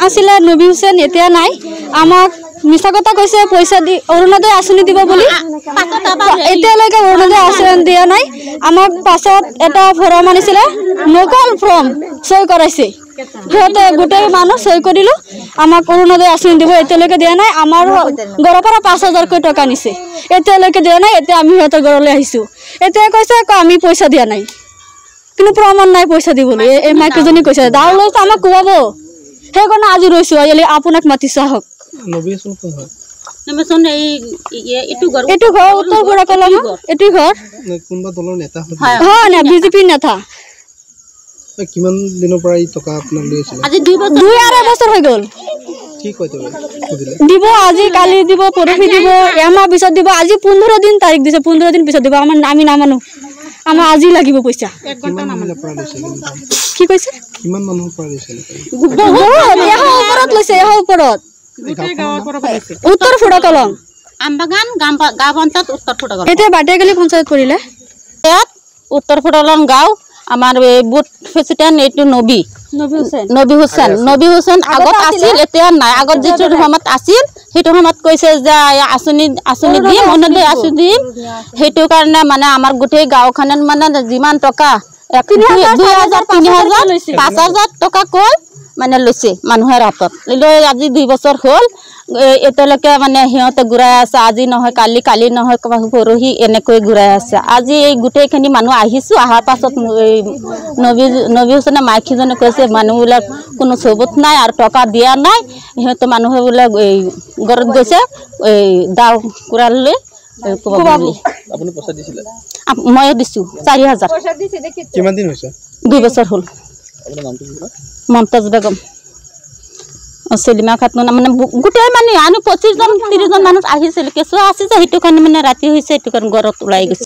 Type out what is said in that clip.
আছিলে নবী হুসেন এতিয়া নাই আমাক মিছা কথা কৈছে পইচা দি অৰুণোদয় আঁচনি দিব বুলি এতিয়ালৈকে অৰুণোদয় আঁচনি দিয়া নাই আমাক পাছত এটা ফৰ্ম আনিছিলে নকল ফৰ্ম সই কৰাইছে সিহঁতে গোটেই মানুহ সই কৰিলো আমাক অৰুণোদয় আঁচনি দিব এতিয়ালৈকে দিয়া নাই আমাৰ ঘৰৰ পৰা 5,000 টকা নিছে এতিয়ালৈকে দিয়া নাই এতিয়া আমি সিহঁতৰ ঘৰলৈ আহিছো এতিয়া কৈছে আমি পইচা দিয়া নাই কিন্তু প্ৰমাণ নাই পইচা দিবলৈ এই মাইকীজনী কৈছে দাও লৈ আমাক কোৱাব সেইকাৰণে আজি ৰৈছো আপোনাক মাতিছো আহক এইটো ঘৰ উত্তৰ ঘৰ কলম এইটো ঘৰ কোনবা দলৰ নেতা হয় না বিজেপি নেতা কিমান দিনৰ পৰা এই টকা আপোনাৰ লৈ আছিল আজি 2.5 বছৰ হৈ গ'ল কি কয় তুমি দিব আজি কালি দিব পৰহি দিব এমাহ পিছত দিব আজি 15 দিন তাৰিখ দিছে 15 দিন পিছত দিব আমি নামানো আমাৰ আজি লাগিব পইচা কি কৈছে কিমান মানুহৰ পৰা লৈছিল ওপৰত লৈছে ওপৰত উত্তৰ ফুৰা কলম আমবাগান গাঁও পঞ্চায়ত উত্তৰ ফুৰা কলম এতিয়া বাটেগলি পঞ্চায়ত পৰিলে ইয়াত উত্তৰ ফুৰালন গাঁও আমাৰ বুথ প্ৰেচিডেণ্ট এইটো নবী হুসেন আগত আছিল এতিয়া নাই আগত যিটো সময়ত আছিল সেইটো সময়ত কৈছে যে আঁচনি দিম অৰুণোদয় আঁচনি দিম সেইটো কাৰণে মানে আমাৰ গোটেই গাঁওখনত মানে যিমান টকা 2,000 3,000 5,000 টকা কৈ মানে লৈছে মানুহৰ হাতত লৈ আজি 2 বছৰ হ'ল এতিয়ালৈকে মানে সিহঁতে ঘূৰাই আছে আজি নহয় কালি নহয় পৰহি এনেকৈ ঘূৰাই আছে আজি এই গোটেইখিনি মানুহ আহিছোঁ অহাৰ পাছত নবী হুসেনে মাইকীজনে কৈছে মানুহবিলাক কোনো চবুত নাই আৰু টকা দিয়া নাই সিহঁতে মানুহবিলাক এই ঘৰত গৈছে এই দাও কুৰালৈ আপুনি পইচা দিছিলে মই দিছোঁ 4,000 কিমান দিন হৈছে 2 বছৰ হ'ল আপোনাৰ নামটো কি মমতাজ বেগম সেলিমা খাতুন মানে গোটেই মানে 25 জন 30 জন মানুহ আহিছিল কেঁচুৱা আছে সেইটো কাৰণে মানে ৰাতি হৈছে সেইটো কাৰণে ঘৰত ওলাই গৈছে